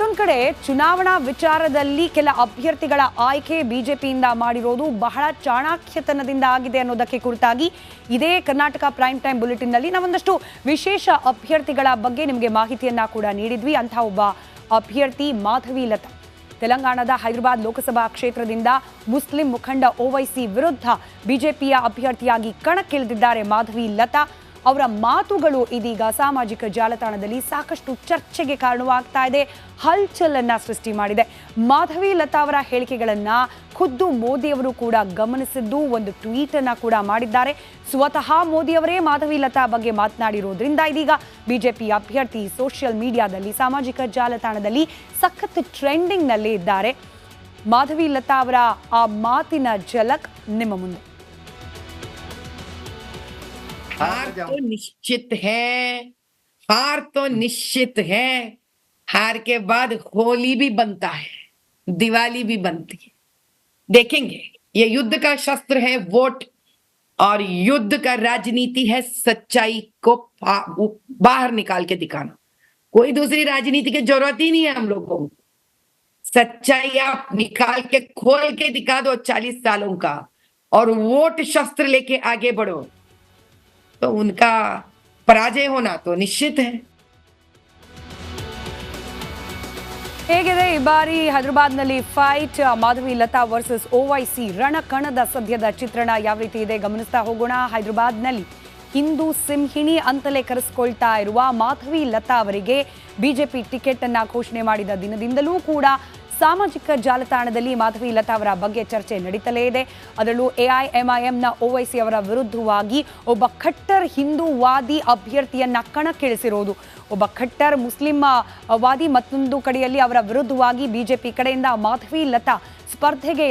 ಇನ್ನೊಂದು ಕಡೆ ಚುನಾವಣಾ ವಿಚಾರದಲ್ಲಿ ಕೆಲ ಅಭ್ಯರ್ಥಿಗಳ ಆಯ್ಕೆ ಬಿಜೆಪಿಯಿಂದ ಮಾಡಿರೋದು ಬಹಳ ಚಾಣಾಕ್ಷತನದಿಂದ ಆಗಿದೆ ಅನ್ನೋದಕ್ಕೆ ಕುರಿತಾಗಿ ಇದೇ ಕರ್ನಾಟಕ ಪ್ರೈಮ್ ಟೈಮ್ ಬುಲೆಟಿನ್ನಲ್ಲಿ ನಾವೊಂದಷ್ಟು ವಿಶೇಷ ಅಭ್ಯರ್ಥಿಗಳ ಬಗ್ಗೆ ನಿಮಗೆ ಮಾಹಿತಿಯನ್ನ ಕೂಡ ನೀಡಿದ್ವಿ. ಅಂಥ ಒಬ್ಬ ಅಭ್ಯರ್ಥಿ ಮಾಧವಿ ಲತಾ ತೆಲಂಗಾಣದ ಹೈದರಾಬಾದ್ ಲೋಕಸಭಾ ಕ್ಷೇತ್ರದಿಂದ ಮುಸ್ಲಿಂ ಮುಖಂಡ ಓವೈಸಿ ವಿರುದ್ಧ ಬಿಜೆಪಿಯ ಅಭ್ಯರ್ಥಿಯಾಗಿ ಕಣಕ್ಕಿಳಿದಿದ್ದಾರೆ ಮಾಧವಿ ಲತಾ. ಅವರ ಮಾತುಗಳು ಇದೀಗ ಸಾಮಾಜಿಕ ಜಾಲತಾಣದಲ್ಲಿ ಸಾಕಷ್ಟು ಚರ್ಚೆಗೆ ಕಾರಣವಾಗ್ತಾ ಇದೆ, ಹಲ್ಚಲನ್ನ ಸೃಷ್ಟಿ ಮಾಡಿದೆ. ಮಾಧವಿ ಲತಾ ಅವರ ಹೇಳಿಕೆಗಳನ್ನ ಖುದ್ದು ಮೋದಿಯವರು ಕೂಡ ಗಮನಿಸಿದ್ದು ಒಂದು ಟ್ವೀಟ್ ಅನ್ನ ಕೂಡ ಮಾಡಿದ್ದಾರೆ. ಸ್ವತಃ ಮೋದಿಯವರೇ ಮಾಧವಿ ಲತಾ ಬಗ್ಗೆ ಮಾತನಾಡಿರೋದ್ರಿಂದ ಇದೀಗ ಬಿಜೆಪಿ ಅಭ್ಯರ್ಥಿ ಸೋಷಿಯಲ್ ಮೀಡಿಯಾದಲ್ಲಿ ಸಾಮಾಜಿಕ ಜಾಲತಾಣದಲ್ಲಿ ಸಖತ್ ಟ್ರೆಂಡಿಂಗ್ ನಲ್ಲಿ ಇದ್ದಾರೆ. ಮಾಧವಿ ಲತಾ ಅವರ ಆ ಮಾತಿನ ಝಲಕ್ ನಿಮ್ಮ ಮುಂದೆ. हार तो निश्चित है, हार तो निश्चित है। हार के बाद होली भी बनता है, दिवाली भी बनती है। देखेंगे, ये युद्ध का शस्त्र है वोट, और युद्ध का राजनीति है सच्चाई को बाहर निकाल के दिखाना। कोई दूसरी राजनीति की जरूरत ही नहीं है हम लोगों को। सच्चाई आप निकाल के खोल के दिखा दो 40 सालों का, और वोट शस्त्र लेके आगे बढ़ो, तो उनका पराजय होना तो निश्चित है। ಹೇಗಿದೆ ಈ ಬಾರಿ ಹೈದರಾಬಾದ್ನಲ್ಲಿ ಫೈಟ್ ಮಾಧವಿ ಲತಾ ವರ್ಸಸ್ ಓವೈಸಿ ರಣಕಣದ ಸದ್ಯದ ಚಿತ್ರಣ ಯಾವ ರೀತಿ ಇದೆ ಗಮನಿಸ್ತಾ ಹೋಗೋಣ. ಹೈದರಾಬಾದ್ನಲ್ಲಿ ಹಿಂದೂ ಸಿಂಹಿಣಿ ಅಂತಲೇ ಕರೆಸ್ಕೊಳ್ತಾ ಇರುವ ಮಾಧವಿ ಲತಾ ಅವರಿಗೆ ಬಿಜೆಪಿ ಟಿಕೆಟ್ ಅನ್ನ ಘೋಷಣೆ ಮಾಡಿದ ದಿನದಿಂದಲೂ ಕೂಡ ಸಾಮಾಜಿಕ ಜಾಲತಾಣದಲ್ಲಿ ಮಾಧವಿ ಲತಾ ಅವರ ಬಗ್ಗೆ ಚರ್ಚೆ ನಡೀತಲೇ ಇದೆ. ಅದರಲ್ಲೂ ಎಐಎಂಐಎಂನ ಓವೈಸಿ ಅವರ ವಿರುದ್ಧವಾಗಿ ಒಬ್ಬ ಖಟ್ಟರ್ ಹಿಂದೂವಾದಿ ಅಭ್ಯರ್ಥಿಯನ್ನ ಕಣಕ್ಕಿಳಿಸಿರೋದು, ಒಬ್ಬ ಖಟ್ಟರ್ ಮುಸ್ಲಿಂ ವಾದಿ ಮತ್ತೊಂದು ಕಡೆಯಲ್ಲಿ ಅವರ ವಿರುದ್ಧವಾಗಿ ಬಿಜೆಪಿ ಕಡೆಯಿಂದ ಮಾಧವಿ ಲತಾ ಸ್ಪರ್ಧೆಗೆ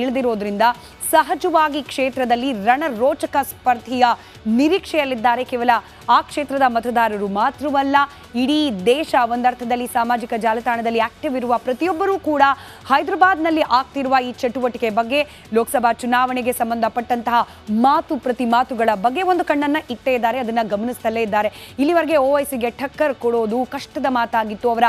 ಇಳಿದಿರೋದ್ರಿಂದ ಸಹಜವಾಗಿ ಕ್ಷೇತ್ರದಲ್ಲಿ ರಣರೋಚಕ ಸ್ಪರ್ಧೆಯ ನಿರೀಕ್ಷೆಯಲ್ಲಿದ್ದಾರೆ. ಕೇವಲ ಆ ಕ್ಷೇತ್ರದ ಮತದಾರರು ಮಾತ್ರವಲ್ಲ, ಇಡೀ ದೇಶ ಒಂದರ್ಥದಲ್ಲಿ ಸಾಮಾಜಿಕ ಜಾಲತಾಣದಲ್ಲಿ ಆಕ್ಟಿವ್ ಇರುವ ಪ್ರತಿಯೊಬ್ಬರೂ ಕೂಡ ಹೈದರಾಬಾದ್ನಲ್ಲಿ ಆಗ್ತಿರುವ ಈ ಚಟುವಟಿಕೆ ಬಗ್ಗೆ, ಲೋಕಸಭಾ ಚುನಾವಣೆಗೆ ಸಂಬಂಧಪಟ್ಟಂತಹ ಪ್ರತಿ ಮಾತುಗಳ ಬಗ್ಗೆ ಒಂದು ಕಣ್ಣನ್ನ ಇಟ್ಟೇ ಇದ್ದಾರೆ, ಅದನ್ನ ಗಮನಿಸ್ತಲೇ ಇದ್ದಾರೆ. ಇಲ್ಲಿವರೆಗೆ ಓವೈಸಿಗೆ ಟಕ್ಕರ್ ಕೊಡೋದು ಕಷ್ಟದ ಮಾತಾಗಿತ್ತು. ಅವರ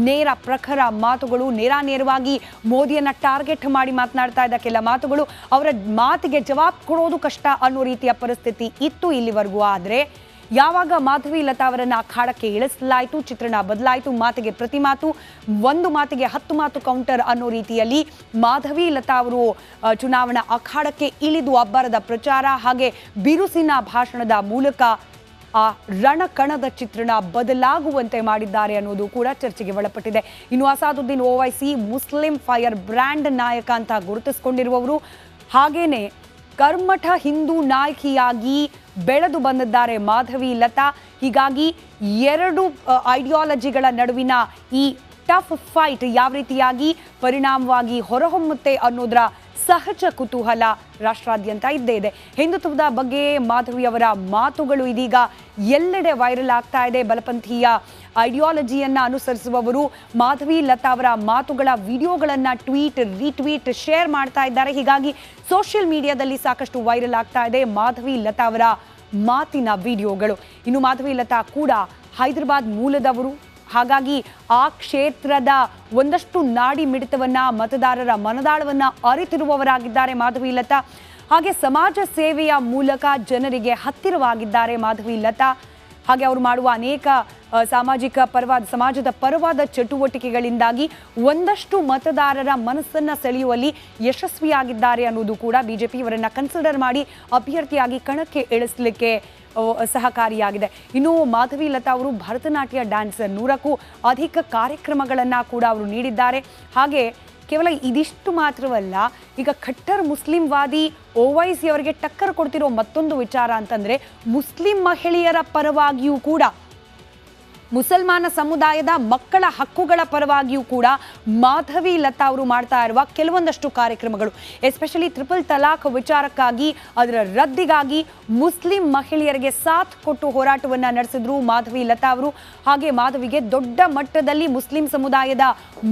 ನೇರ ಪ್ರಖರ ಮಾತುಗಳು, ನೇರವಾಗಿ ಮೋದಿಯನ್ನ ಟಾರ್ಗೆಟ್ ಮಾಡಿ ಮಾತನಾಡ್ತಾ ಇದ್ದ ಕೆಲ ಮಾತುಗಳು, ಅವರ ಮಾತಿಗೆ ಜವಾಬ್ ಕೊಡೋದು ಕಷ್ಟ ಅನ್ನೋ ರೀತಿಯ ಪರಿಸ್ಥಿತಿ ಇತ್ತು ಇಲ್ಲಿವರೆಗೂ. ಆದರೆ ಯಾವಾಗ ಮಾಧವಿ ಲತಾ ಅವರನ್ನ ಅಖಾಡಕ್ಕೆ ಇಳಿಸಲಾಯಿತು, ಚಿತ್ರಣ ಬದಲಾಯಿತು, ಮಾತಿಗೆ ಪ್ರತಿ ಮಾತು, ಒಂದು ಮಾತಿಗೆ 10 ಮಾತು ಕೌಂಟರ್ ಅನ್ನೋ ರೀತಿಯಲ್ಲಿ ಮಾಧವಿ ಲತಾ ಅವರು ಚುನಾವಣಾ ಅಖಾಡಕ್ಕೆ ಇಳಿದು ಅಬ್ಬರದ ಪ್ರಚಾರ ಹಾಗೆ ಬಿರುಸಿನ ಭಾಷಣದ ಮೂಲಕ ಆ ರಣಕಣದ ಚಿತ್ರಣ ಬದಲಾಗುವಂತೆ ಮಾಡಿದ್ದಾರೆ ಅನ್ನೋದು ಕೂಡ ಚರ್ಚೆಗೆ ಒಳಪಟ್ಟಿದೆ. ಇನ್ನು Asaduddin Owaisi Muslim fire brand ನಾಯಕ ಅಂತ ಗುರುತಿಸಿಕೊಂಡಿರುವವರು, ಹಾಗೇನೆ ಕರ್ಮಠ ಹಿಂದೂ ನಾಯಕಿಯಾಗಿ ಬೆಳೆದು ಬಂದಿದ್ದಾರೆ ಮಾಧವಿ ಲತಾ. ಹೀಗಾಗಿ ಎರಡು ಐಡಿಯಾಲಜಿಗಳ ನಡುವಿನ ಈ ಟಫ್ ಫೈಟ್ ಯಾವ ರೀತಿಯಾಗಿ ಪರಿಣಾಮವಾಗಿ ಹೊರಹೊಮ್ಮುತ್ತೆ ಅನ್ನೋದರ ಸಹಜ ಕುತೂಹಲ ರಾಷ್ಟ್ರಾದ್ಯಂತ ಇದ್ದೇ ಇದೆ. ಹಿಂದುತ್ವದ ಬಗ್ಗೆ ಮಾಧವಿ ಅವರ ಮಾತುಗಳು ಇದೀಗ ಎಲ್ಲೆಡೆ ವೈರಲ್ ಆಗ್ತಾ ಇದೆ. ಬಲಪಂಥೀಯ ಐಡಿಯಾಲಜಿಯನ್ನ ಅನುಸರಿಸುವವರು ಮಾಧವಿ ಲತಾ ಅವರ ಮಾತುಗಳ ವಿಡಿಯೋಗಳನ್ನ ರೀಟ್ವೀಟ್ ಶೇರ್ ಮಾಡ್ತಾ ಇದ್ದಾರೆ. ಹೀಗಾಗಿ ಸೋಷಿಯಲ್ ಮೀಡಿಯಾದಲ್ಲಿ ಸಾಕಷ್ಟು ವೈರಲ್ ಆಗ್ತಾ ಇದೆ ಮಾಧವಿ ಲತಾ ಅವರ ಮಾತಿನ ವಿಡಿಯೋಗಳು. ಇನ್ನು ಮಾಧವಿ ಲತಾ ಕೂಡ ಹೈದರಾಬಾದ್ ಮೂಲದವರು, ಹಾಗಾಗಿ ಆ ಕ್ಷೇತ್ರದ ಒಂದಷ್ಟು ನಾಡಿ ಮಿಡಿತವನ್ನ, ಮತದಾರರ ಮನದಾಳವನ್ನ ಅರಿತಿರುವವರಾಗಿದ್ದಾರೆ ಮಾಧವಿ ಲತಾ. ಹಾಗೆ ಸಮಾಜ ಸೇವೆಯ ಮೂಲಕ ಜನರಿಗೆ ಹತ್ತಿರವಾಗಿದ್ದಾರೆ ಮಾಧವಿ ಲತಾ. ಹಾಗೆ ಅವರು ಮಾಡುವ ಅನೇಕ ಸಮಾಜದ ಪರವಾದ ಚಟುವಟಿಕೆಗಳಿಂದಾಗಿ ಒಂದಷ್ಟು ಮತದಾರರ ಮನಸ್ಸನ್ನ ಸೆಳೆಯುವಲ್ಲಿ ಯಶಸ್ವಿಯಾಗಿದ್ದಾರೆ ಅನ್ನೋದು ಕೂಡ ಬಿಜೆಪಿ ಇವರನ್ನ ಕನ್ಸಿಡರ್ ಮಾಡಿ ಅಭ್ಯರ್ಥಿಯಾಗಿ ಕಣಕ್ಕೆ ಇಳಿಸಲಿಕ್ಕೆ ಸಹಕಾರಿಯಾಗಿದೆ. ಇನ್ನು ಮಾಧವಿ ಲತಾ ಅವರು ಭರತನಾಟ್ಯ ಡ್ಯಾನ್ಸರ್, 100ಕ್ಕೂ ಅಧಿಕ ಕಾರ್ಯಕ್ರಮಗಳನ್ನು ಕೂಡ ಅವರು ನೀಡಿದ್ದಾರೆ. ಹಾಗೆ ಕೇವಲ ಇದಿಷ್ಟು ಮಾತ್ರವಲ್ಲ, ಈಗ ಖಟ್ಟರ್ ಮುಸ್ಲಿಂ ವಾದಿ ಓವೈಸಿ ಅವರಿಗೆ ಟಕ್ಕರ್ ಕೊಡ್ತಿರೋ ಮತ್ತೊಂದು ವಿಚಾರ ಅಂತಂದ್ರೆ, ಮುಸ್ಲಿಂ ಮಹಿಳೆಯರ ಪರವಾಗಿಯೂ ಕೂಡ, ಮುಸಲ್ಮಾನ ಸಮುದಾಯದ ಮಕ್ಕಳ ಹಕ್ಕುಗಳ ಪರವಾಗಿಯೂ ಕೂಡ ಮಾಧವಿ ಲತಾ ಅವರು ಮಾಡ್ತಾ ಇರುವ ಕೆಲವೊಂದಷ್ಟು ಕಾರ್ಯಕ್ರಮಗಳು, ಎಸ್ಪೆಷಲಿ ಟ್ರಿಪಲ್ ತಲಾಖ್ ವಿಚಾರಕ್ಕಾಗಿ, ಅದರ ರದ್ದಿಗಾಗಿ ಮುಸ್ಲಿಂ ಮಹಿಳೆಯರಿಗೆ ಸಾಥ್ ಕೊಟ್ಟು ಹೋರಾಟವನ್ನು ನಡೆಸಿದ್ರು ಮಾಧವಿ ಲತಾ ಅವರು. ಹಾಗೆ ಮಾಧವಿಗೆ ದೊಡ್ಡ ಮಟ್ಟದಲ್ಲಿ ಮುಸ್ಲಿಂ ಸಮುದಾಯದ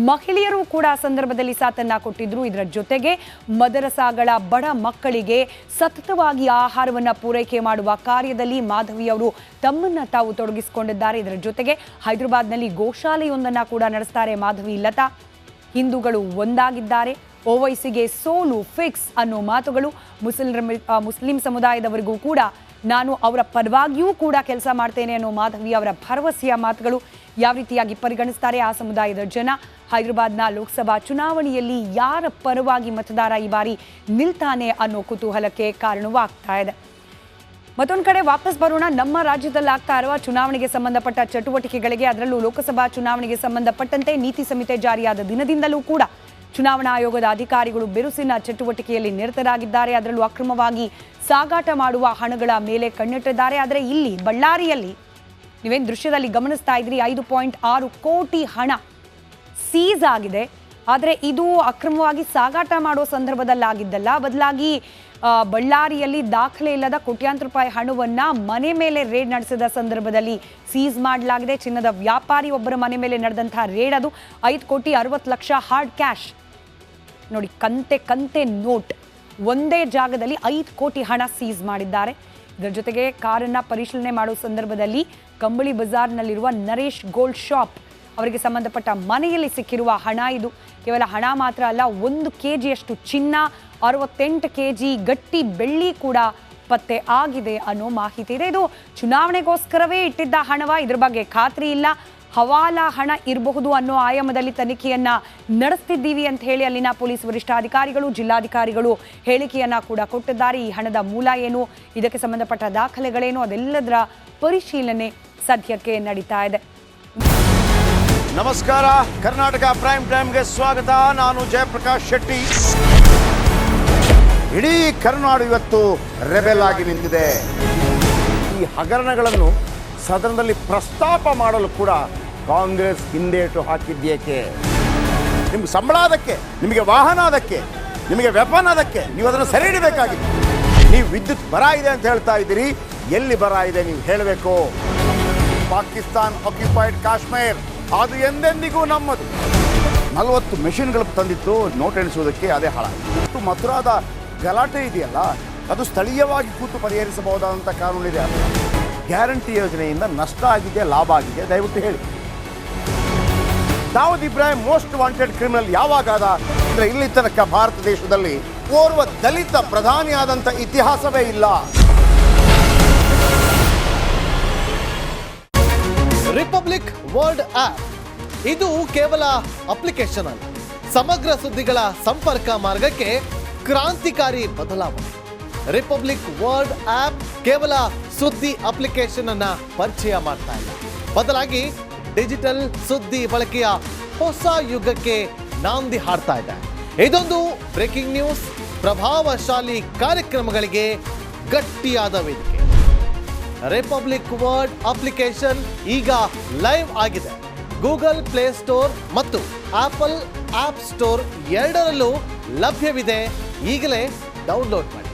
ಮಹಿಳೆಯರು ಕೂಡ ಸಂದರ್ಭದಲ್ಲಿ ಸಾಥನ್ನ ಕೊಟ್ಟಿದ್ರು. ಇದರ ಜೊತೆಗೆ ಮದರಸಾಗಳ ಬಡ ಮಕ್ಕಳಿಗೆ ಸತತವಾಗಿ ಆಹಾರವನ್ನು ಪೂರೈಕೆ ಮಾಡುವ ಕಾರ್ಯದಲ್ಲಿ ಮಾಧವಿ ಅವರು ತಮ್ಮನ್ನ ತಾವು ತೊಡಗಿಸಿಕೊಂಡಿದ್ದಾರೆ. ಇದರ ಜೊತೆಗೆ ಜೊತೆಗೆ ಹೈದರಾಬಾದ್ನಲ್ಲಿ ಗೋಶಾಲೆಯೊಂದನ್ನು ಕೂಡ ನಡೆಸ್ತಾರೆ ಮಾಧವಿ ಲತಾ. ಹಿಂದೂಗಳು ಒಂದಾಗಿದ್ದಾರೆ, ಓವೈಸಿಗೆ ಸೋಲು ಫಿಕ್ಸ್ ಅನ್ನೋ ಮಾತುಗಳು. ಮುಸ್ಲಿಂ ಸಮುದಾಯದವರಿಗೂ ಕೂಡ ನಾನು ಅವರ ಪರವಾಗಿಯೂ ಕೂಡ ಕೆಲಸ ಮಾಡ್ತೇನೆ ಅನ್ನೋ ಮಾಧವಿ ಅವರ ಭರವಸೆಯ ಮಾತುಗಳು. ಯಾವ ರೀತಿಯಾಗಿ ಪರಿಗಣಿಸ್ತಾರೆ ಆ ಸಮುದಾಯದ ಜನ? ಹೈದರಾಬಾದ್ನ ಲೋಕಸಭಾ ಚುನಾವಣೆಯಲ್ಲಿ ಯಾರ ಪರವಾಗಿ ಮತದಾರ ಈ ಬಾರಿ ನಿಲ್ತಾನೆ ಅನ್ನೋ ಕುತೂಹಲಕ್ಕೆ ಕಾರಣವಾಗ್ತಾ ಇದೆ. ಮತ್ತೊಂದು ಕಡೆ ವಾಪಸ್ ಬರೋಣ. ನಮ್ಮ ರಾಜ್ಯದಲ್ಲಿ ಆಗ್ತಾ ಇರುವ ಚುನಾವಣೆಗೆ ಸಂಬಂಧಪಟ್ಟ ಚಟುವಟಿಕೆಗಳಿಗೆ, ಅದರಲ್ಲೂ ಲೋಕಸಭಾ ಚುನಾವಣೆಗೆ ಸಂಬಂಧಪಟ್ಟಂತೆ ನೀತಿ ಸಂಹಿತೆ ಜಾರಿಯಾದ ದಿನದಿಂದಲೂ ಕೂಡ ಚುನಾವಣಾ ಆಯೋಗದ ಅಧಿಕಾರಿಗಳು ಬಿರುಸಿನ ಚಟುವಟಿಕೆಯಲ್ಲಿ ನಿರತರಾಗಿದ್ದಾರೆ. ಅದರಲ್ಲೂ ಅಕ್ರಮವಾಗಿ ಸಾಗಾಟ ಮಾಡುವ ಹಣಗಳ ಮೇಲೆ ಕಣ್ಣಿಟ್ಟಿದ್ದಾರೆ. ಆದರೆ ಇಲ್ಲಿ ಬಳ್ಳಾರಿಯಲ್ಲಿ ನೀವೇನು ದೃಶ್ಯದಲ್ಲಿ ಗಮನಿಸ್ತಾ ಇದ್ರಿ, 5.6 ಕೋಟಿ ಹಣ ಸೀಸ್ ಆಗಿದೆ. ಆದರೆ ಇದು ಅಕ್ರಮವಾಗಿ ಸಾಗಾಟ ಮಾಡೋ ಸಂದರ್ಭದಲ್ಲಾಗಿದ್ದಲ್ಲ, ಬದಲಾಗಿ ಬಳ್ಳಾರಿಯಲ್ಲಿ ದಾಖಲೆ ಇಲ್ಲದ ಕೋಟ್ಯಾಂತರ ರೂಪಾಯಿ ಹಣವನ್ನು ಮನೆ ಮೇಲೆ ರೇಡ್ ನಡೆಸಿದ ಸಂದರ್ಭದಲ್ಲಿ ಸೀಸ್ ಮಾಡಲಾಗಿದೆ. ಚಿನ್ನದ ವ್ಯಾಪಾರಿ ಒಬ್ಬರ ಮನೆ ಮೇಲೆ ನಡೆದಂತಹ ರೇಡ್ ಅದು. 5,60,00,000 ಹಾರ್ಡ್ ಕ್ಯಾಶ್ ನೋಡಿ, ಕಂತೆ ನೋಟ್ ಒಂದೇ ಜಾಗದಲ್ಲಿ 5 ಕೋಟಿ ಹಣ ಸೀಸ್ ಮಾಡಿದ್ದಾರೆ. ಇದರ ಜೊತೆಗೆ ಕಾರನ್ನು ಪರಿಶೀಲನೆ ಮಾಡುವ ಸಂದರ್ಭದಲ್ಲಿ ಕಂಬಳಿ ಬಜಾರ್ನಲ್ಲಿರುವ ನರೇಶ್ ಗೋಲ್ಡ್ ಶಾಪ್ ಅವರಿಗೆ ಸಂಬಂಧಪಟ್ಟ ಮನೆಯಲ್ಲಿ ಸಿಕ್ಕಿರುವ ಹಣ ಇದು. ಕೇವಲ ಹಣ ಮಾತ್ರ ಅಲ್ಲ, 1 ಕೆಜಿಯಷ್ಟು ಚಿನ್ನ, 68 ಕೆಜಿ ಗಟ್ಟಿ ಬೆಳ್ಳಿ ಕೂಡ ಪತ್ತೆ ಆಗಿದೆ ಅನ್ನೋ ಮಾಹಿತಿ ಇದೆ. ಇದು ಚುನಾವಣೆಗೋಸ್ಕರವೇ ಇಟ್ಟಿದ್ದ ಹಣವ? ಇದ್ರ ಬಗ್ಗೆ ಖಾತ್ರಿ ಇಲ್ಲ. ಹವಾಲಾ ಹಣ ಇರಬಹುದು ಅನ್ನೋ ಆಯಾಮದಲ್ಲಿ ತನಿಖೆಯನ್ನ ನಡೆಸ್ತಿದ್ದೀವಿ ಅಂತ ಹೇಳಿ ಅಲ್ಲಿನ ಪೊಲೀಸ್ ವರಿಷ್ಠಾಧಿಕಾರಿಗಳು, ಜಿಲ್ಲಾಧಿಕಾರಿಗಳು ಹೇಳಿಕೆಯನ್ನ ಕೂಡ ಕೊಟ್ಟಿದ್ದಾರೆ. ಈ ಹಣದ ಮೂಲ ಏನು, ಇದಕ್ಕೆ ಸಂಬಂಧಪಟ್ಟ ದಾಖಲೆಗಳೇನು, ಅದೆಲ್ಲದರ ಪರಿಶೀಲನೆ ಸದ್ಯಕ್ಕೆ ನಡೀತಾ ಇದೆ. ನಮಸ್ಕಾರ, ಕರ್ನಾಟಕ ಪ್ರೈಮ್ ಟೈಮ್ಗೆ ಸ್ವಾಗತ. ನಾನು ಜಯಪ್ರಕಾಶ್ ಶೆಟ್ಟಿ. ಇಡೀ ಕರ್ನಾಡು ಇವತ್ತು ರೆಬೆಲ್ ಆಗಿ ನಿಂತಿದೆ. ಈ ಹಗರಣಗಳನ್ನು ಸದನದಲ್ಲಿ ಪ್ರಸ್ತಾಪ ಮಾಡಲು ಕೂಡ ಕಾಂಗ್ರೆಸ್ ಹಿಂದೇಟು ಹಾಕಿದ್ದೇಕೆ? ನಿಮ್ಗೆ ಸಂಬಳ ಅದಕ್ಕೆ, ನಿಮಗೆ ವಾಹನ ಅದಕ್ಕೆ, ನಿಮಗೆ ವೆಪನ್ ಅದಕ್ಕೆ, ನೀವು ಅದನ್ನು ಸೆರೆ ಹಿಡಿಬೇಕಾಗಿತ್ತು. ನೀವು ವಿದ್ಯುತ್ ಬರ ಇದೆ ಅಂತ ಹೇಳ್ತಾ ಇದ್ದೀರಿ, ಎಲ್ಲಿ ಬರ ಇದೆ ನೀವು ಹೇಳಬೇಕು. ಪಾಕಿಸ್ತಾನ್ ಆಕ್ಯುಪೈಡ್ ಕಾಶ್ಮೀರ್ ಅದು ಎಂದೆಂದಿಗೂ ನಮ್ಮದು. 40 ಮೆಷಿನ್ಗಳು ತಂದಿತ್ತು ನೋಟ್ ಎಣಿಸುವುದಕ್ಕೆ, ಅದೇ ಹಾಳಾಗಿದೆ. ಮಥುರಾದ ಗಲಾಟೆ ಇದೆಯಲ್ಲ, ಅದು ಸ್ಥಳೀಯವಾಗಿ ಕೂತು ಪರಿಹರಿಸಬಹುದಾದಂಥ ಕಾನೂನಿದೆ. ಗ್ಯಾರಂಟಿ ಯೋಜನೆಯಿಂದ ನಷ್ಟ ಆಗಿದೆ, ಲಾಭ ಆಗಿದೆ, ದಯವಿಟ್ಟು ಹೇಳಿ. Dawood Ibrahim most wanted criminal ಯಾವಾಗಾದ ಅಂದರೆ ಇಲ್ಲಿ ತನಕ ಭಾರತ ದೇಶದಲ್ಲಿ ಓರ್ವ ದಲಿತ ಪ್ರಧಾನಿಯಾದಂಥ ಇತಿಹಾಸವೇ ಇಲ್ಲ. ರಿಪಬ್ಲಿಕ್ ವರ್ಲ್ಡ್ ಆಪ್ ಇದು ಕೇವಲ ಅಪ್ಲಿಕೇಶನ್ ಅಲ್ಲ, ಸಮಗ್ರ ಸುದ್ದಿಗಳ ಸಂಪರ್ಕ ಮಾರ್ಗಕ್ಕೆ ಕ್ರಾಂತಿಕಾರಿ ಬದಲಾವಣೆ. ರಿಪಬ್ಲಿಕ್ ವರ್ಲ್ಡ್ ಆಪ್ ಕೇವಲ ಸುದ್ದಿ ಅಪ್ಲಿಕೇಶನ್ ಅನ್ನ ಪರಿಚಯ ಮಾಡ್ತಾ ಇಲ್ಲ, ಬದಲಾಗಿ ಡಿಜಿಟಲ್ ಸುದ್ದಿ ಬಳಕೆಯ ಹೊಸ ಯುಗಕ್ಕೆ ನಾಂದಿ ಹಾಡ್ತಾ ಇದೆ. ಇದೊಂದು ಬ್ರೇಕಿಂಗ್ ನ್ಯೂಸ್, ಪ್ರಭಾವಶಾಲಿ ಕಾರ್ಯಕ್ರಮಗಳಿಗೆ ಗಟ್ಟಿಯಾದ ವೇದಿಕೆ. ರಿಪಬ್ಲಿಕ್ ವರ್ಲ್ಡ್ ಅಪ್ಲಿಕೇಶನ್ ಈಗ ಲೈವ್ ಆಗಿದೆ. ಗೂಗಲ್ ಪ್ಲೇ ಸ್ಟೋರ್ ಮತ್ತು ಆಪಲ್ ಆಪ್ ಸ್ಟೋರ್ ಎರಡರಲ್ಲೂ ಲಭ್ಯವಿದೆ. ಈಗಲೇ ಡೌನ್ಲೋಡ್ ಮಾಡಿ.